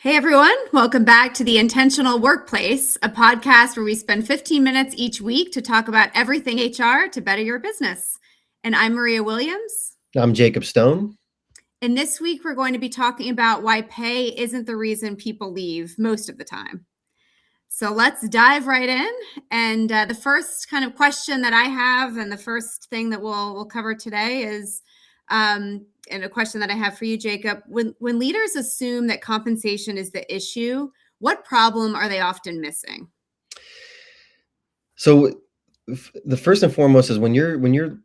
Hey everyone, welcome back to The Intentional Workplace, a podcast where we spend 15 minutes each week to talk about everything HR to better your business. And I'm Maria Williams. I'm Jacob Stone. And this week we're going to be talking about why pay isn't the reason people leave most of the time. So let's dive right in. And the first kind of question that I have, and the first thing that we'll cover today is, and a question that I have for you, Jacob. When leaders assume that compensation is the issue, what problem are they often missing? So the first and foremost is when you're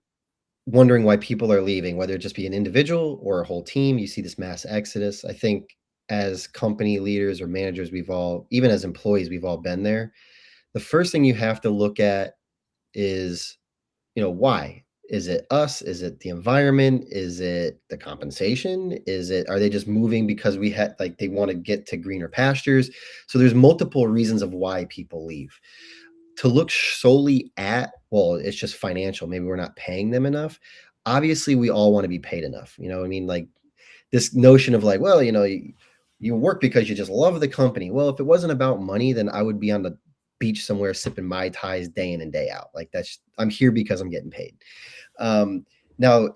wondering why people are leaving, whether it just be an individual or a whole team, you see this mass exodus. I think as company leaders or managers, even as employees, we've all been there. The first thing you have to look at is, why? Is it us? Is it the environment? Is it the compensation? Are they just moving because they want to get to greener pastures? So there's multiple reasons of why people leave. To look solely at, well, it's just financial. Maybe we're not paying them enough. Obviously, we all want to be paid enough. Like this notion of like, well, you work because you just love the company. Well, if it wasn't about money, then I would be on the beach somewhere sipping Mai Tais day in and day out. Like I'm here because I'm getting paid. Now,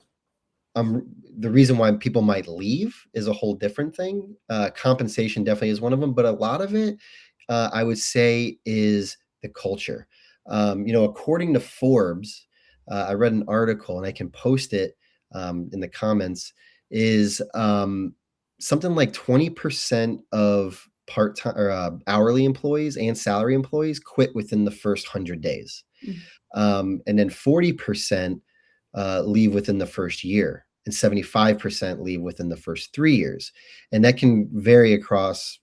the reason why people might leave is a whole different thing. Compensation definitely is one of them, but a lot of it, I would say, is the culture. According to Forbes, I read an article and I can post it in the comments, is something like 20% of part-time or hourly employees and salary employees quit within the first 100 days. And then 40% leave within the first year, and 75% leave within the first 3 years. And that can vary across,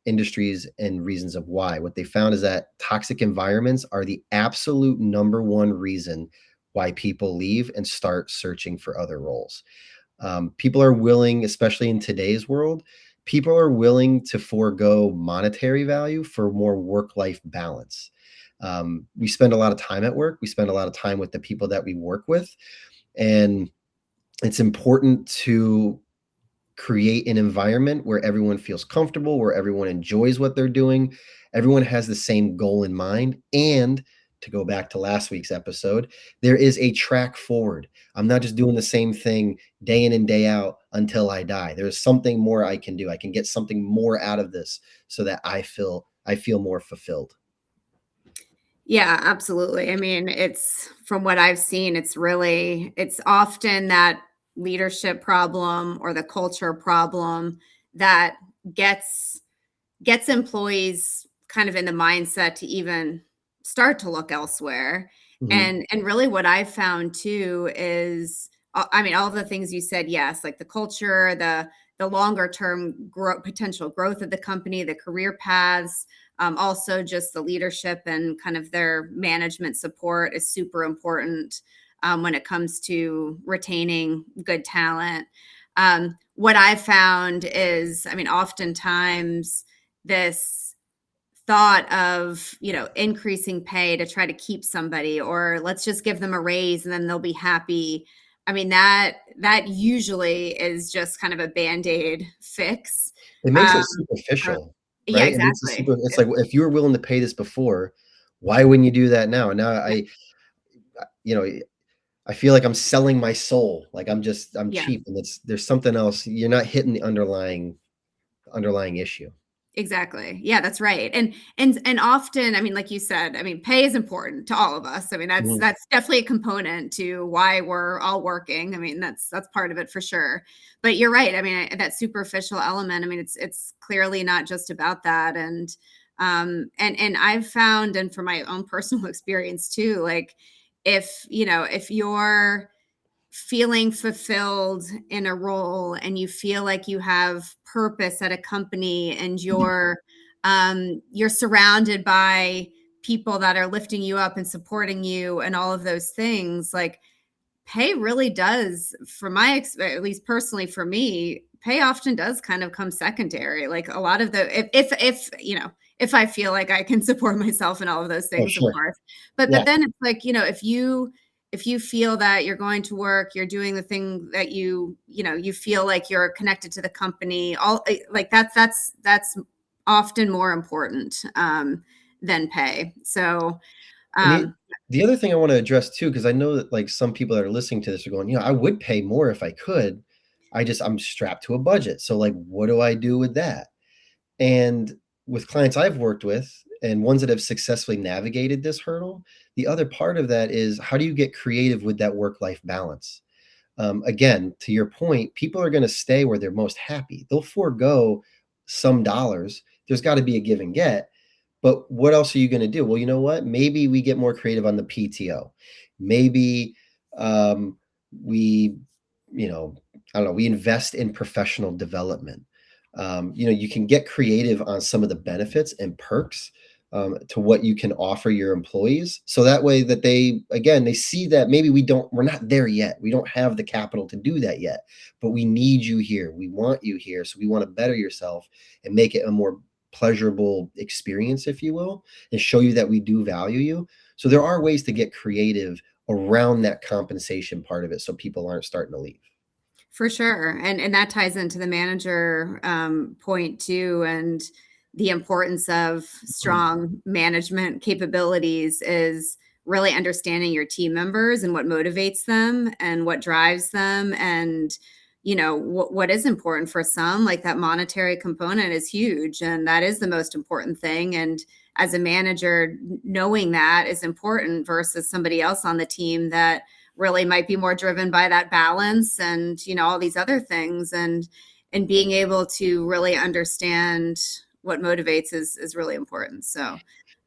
industries and reasons of why. What they found is that toxic environments are the absolute number one reason why people leave and start searching for other roles. People are willing, especially in today's world, people are willing to forego monetary value for more work-life balance. We spend a lot of time at work. We spend a lot of time with the people that we work with. And it's important to create an environment where everyone feels comfortable, where everyone enjoys what they're doing. Everyone has the same goal in mind. And to go back to last week's episode, there is a track forward. I'm not just doing the same thing day in and day out until I die. There's something more I can do. I can get something more out of this so that I feel more fulfilled. Yeah, absolutely. I mean, it's from what I've seen, it's often that leadership problem or the culture problem that gets employees kind of in the mindset to even start to look elsewhere. Mm-hmm. And really what I've found too is, I mean, all of the things you said, yes, like the culture, the longer term potential growth of the company, the career paths, also just the leadership and kind of their management support is super important when it comes to retaining good talent. What I've found is, I mean, oftentimes this thought of, increasing pay to try to keep somebody, or let's just give them a raise and then they'll be happy. I mean, that usually is just kind of a Band-Aid fix. It makes it Uh, superficial, yeah, right? exactly. It's like, if you were willing to pay this before, why wouldn't you do that now? And now you know, I feel like I'm selling my soul. Like I'm Yeah. cheap, and there's something else. You're not hitting the underlying issue. Exactly. Yeah, that's right. And often, I mean, like you said, I mean, pay is important to all of us. I mean, Mhm. that's definitely a component to why we're all working. I mean, that's part of it for sure. But you're right. I mean, that superficial element, I mean, it's clearly not just about that. And I've found, and from my own personal experience too, like if you're feeling fulfilled in a role and you feel like you have purpose at a company and you're surrounded by people that are lifting you up and supporting you and all of those things, like pay really does, for at least personally for me, pay often does kind of come secondary. Like a lot of if I feel like I can support myself and all of those Oh, things, of sure. course. But Yeah. then it's like, if if you feel that you're going to work, you're doing the thing that you feel like you're connected to the company, all like that's often more important than pay. So And um, the other thing I want to address too, because I know that like some people that are listening to this are going, I would pay more if I could. I'm strapped to a budget. So like, what do I do with that? And with clients I've worked with and ones that have successfully navigated this hurdle, the other part of that is how do you get creative with that work-life balance? Again, to your point, people are going to stay where they're most happy. They'll forego some dollars. There's got to be a give and get. But what else are you going to do? Well, you know what? Maybe we get more creative on the PTO. Maybe we, I don't know, we invest in professional development. You can get creative on some of the benefits and perks to what you can offer your employees. So that way that they see that maybe we're not there yet. We don't have the capital to do that yet, but we need you here. We want you here. So we want to better yourself and make it a more pleasurable experience, if you will, and show you that we do value you. So there are ways to get creative around that compensation part of it so people aren't starting to leave. For sure. And that ties into the manager point too. And the importance of strong management capabilities is really understanding your team members and what motivates them and what drives them. And, what is important for some, like that monetary component is huge. And that is the most important thing. And as a manager, knowing that is important versus somebody else on the team that really might be more driven by that balance and all these other things, and being able to really understand what motivates is really important. So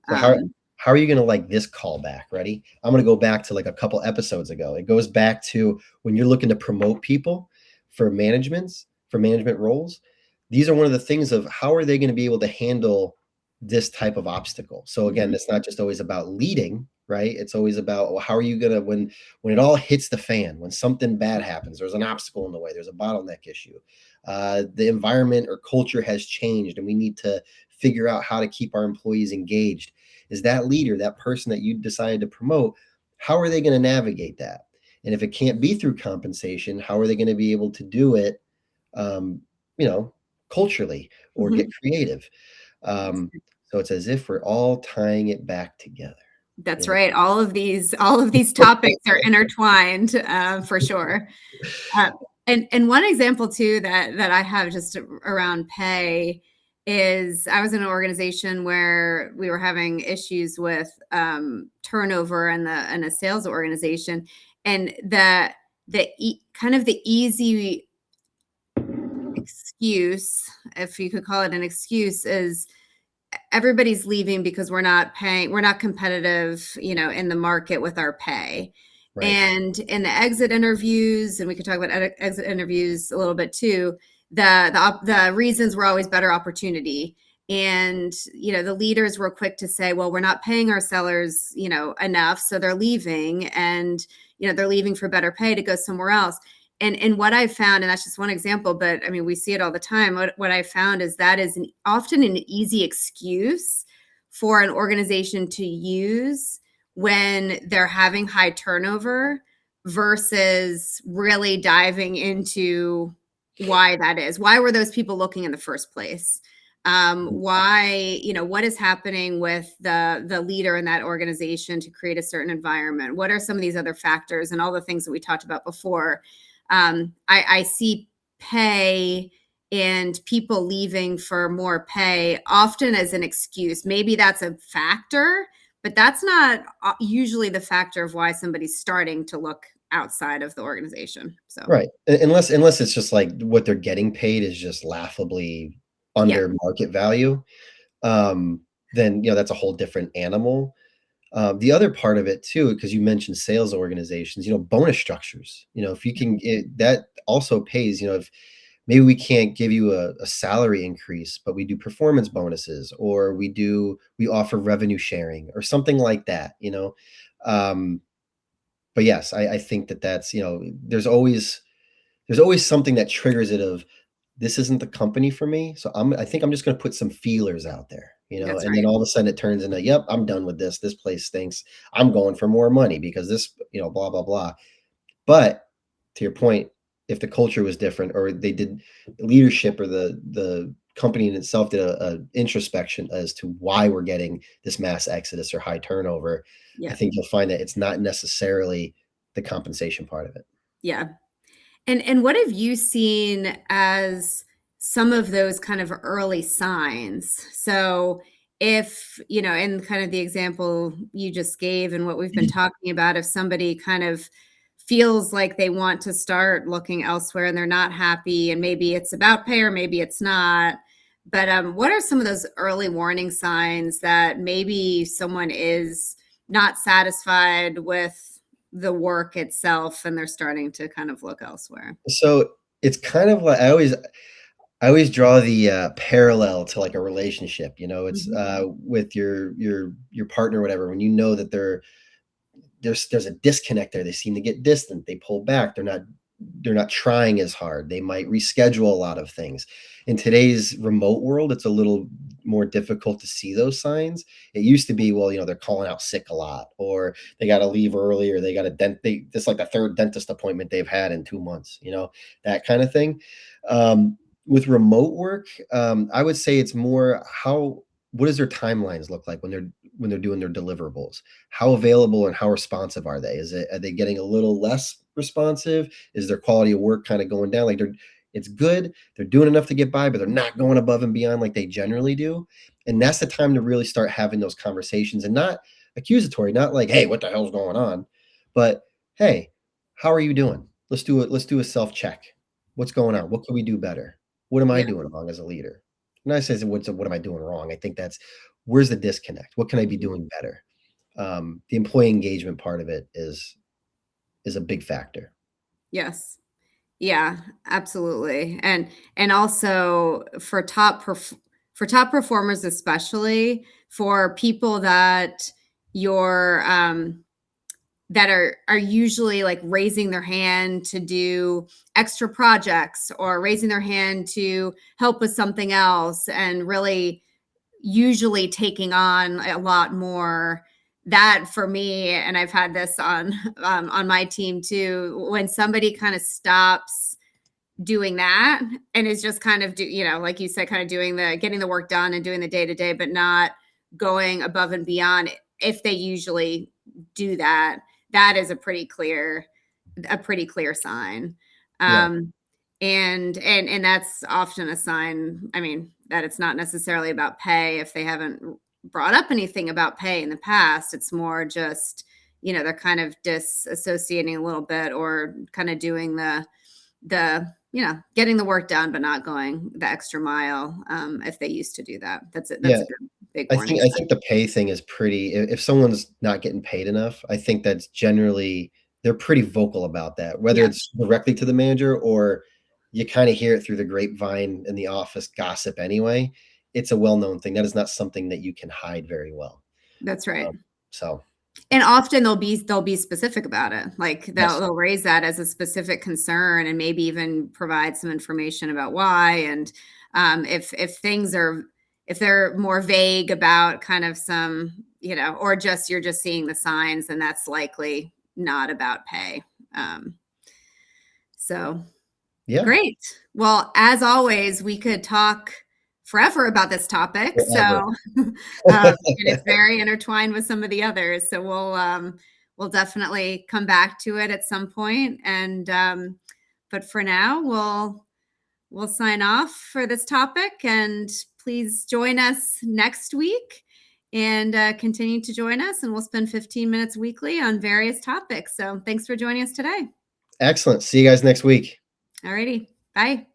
So how are you going to like this callback? Ready? I'm going to go back to like a couple episodes ago. It goes back to when you're looking to promote people for management roles. These are one of the things of how are they going to be able to handle this type of obstacle. So again, it's not just always about leading, right? It's always about, well, how are you going to, when it all hits the fan, when something bad happens, there's an obstacle in the way, there's a bottleneck issue, the environment or culture has changed, and we need to figure out how to keep our employees engaged. Is that leader, that person that you decided to promote, how are they going to navigate that? And if it can't be through compensation, how are they going to be able to do it, culturally or get creative? So it's as if we're all tying it back together. That's right. All of these topics are intertwined for sure. And one example too that I have just around pay is I was in an organization where we were having issues with turnover in a sales organization, and kind of the easy excuse, if you could call it an excuse, is everybody's leaving because we're not competitive, in the market with our pay. Right. And in the exit interviews, and we could talk about exit interviews a little bit too, the reasons were always better opportunity. And, the leaders were quick to say, well, we're not paying our sellers, enough. So they're leaving, and, they're leaving for better pay to go somewhere else. And what I found, and that's just one example, but I mean, we see it all the time. What I found is that is often an easy excuse for an organization to use when they're having high turnover versus really diving into why that is. Why were those people looking in the first place? Why, what is happening with the leader in that organization to create a certain environment? What are some of these other factors and all the things that we talked about before? I see pay and people leaving for more pay often as an excuse. Maybe that's a factor, but that's not usually the factor of why somebody's starting to look outside of the organization. So Right. Unless it's just like what they're getting paid is just laughably under market value, then that's a whole different animal. The other part of it too, because you mentioned sales organizations, bonus structures, if you can that also pays, if maybe we can't give you a salary increase, but we do performance bonuses, or we offer revenue sharing or something like that, but yes, I think that's, there's always something that triggers it of this isn't the company for me. So I think I'm just going to put some feelers out there, That's and then right. all of a sudden it turns into, yep, I'm done with this. This place stinks. I'm going for more money because this, blah, blah, blah. But to your point, if the culture was different, or they did leadership, or the company in itself did a introspection as to why we're getting this mass exodus or high turnover, I Yeah. think you'll find that it's not necessarily the compensation part of it. Yeah. And what have you seen as some of those kind of early signs? So if, in kind of the example you just gave and what we've been talking about, if somebody kind of feels like they want to start looking elsewhere and they're not happy, and maybe it's about pay or maybe it's not. But what are some of those early warning signs that maybe someone is not satisfied with the work itself and they're starting to kind of look elsewhere? So it's kind of like I always draw the parallel to like a relationship. It's Mhm. with your partner, or whatever. When you know that there's a disconnect there, they seem to get distant. They pull back. They're not trying as hard. They might reschedule a lot of things. In today's remote world, it's a little more difficult to see those signs. It used to be, well, they're calling out sick a lot, or they got to leave early, or they got a this like the third dentist appointment they've had in 2 months, that kind of thing. With remote work, I would say it's more what does their timelines look like when they're doing their deliverables? How available and how responsive are they? Are they getting a little less responsive? Is their quality of work kind of going down? Like it's good. They're doing enough to get by, but they're not going above and beyond like they generally do. And that's the time to really start having those conversations, and not accusatory, not like, hey, what the hell's going on? But hey, how are you doing? Let's do a self-check. What's going Yeah. on? What can we do better? What am I Yeah. doing wrong as a leader? And I say, what am I doing wrong? I think that's where's the disconnect? What can I be Mhm. doing better? The employee engagement part of it is a big factor. Yes. Yeah, absolutely. And also for top performers, especially for people that you're that are usually like raising their hand to do extra projects or raising their hand to help with something else, and really usually taking on a lot more. That for me, and I've had this on my team too, when somebody kind of stops doing that and is just kind of like you said, kind of doing the getting the work done and doing the day to day, but not going above and beyond. If they usually do that, that is a pretty clear sign. Yeah. um and that's often a sign, I mean, that it's not necessarily about pay. If they haven't brought up anything about pay in the past, it's more just, they're kind of disassociating a little bit, or kind of doing getting the work done, but not going the extra mile. If they used to do that, Yeah. that's a good big I warning think I sign. think the pay thing is pretty, if someone's not getting paid enough, I think that's generally they're pretty vocal about that, whether Yeah, it's directly to the manager, or you kind of hear it through the grapevine in the office gossip anyway. It's a well-known thing. That is not something that you can hide very well. that's right. Um, so And often they'll be specific about it. Like they'll yes. they'll raise that as a specific concern, and maybe even provide some information about why. And if things are if they're more vague about kind of some, or just you're just seeing the signs, then that's likely not about pay. Um, so Yeah. great. Well, as always, we could talk forever about this topic. So, Forever. and it's very intertwined with some of the others. So we'll definitely come back to it at some point. And but for now, we'll sign off for this topic. And please join us next week, and continue to join us. And we'll spend 15 minutes weekly on various topics. So thanks for joining us today. Excellent. See you guys next week. Alrighty, bye.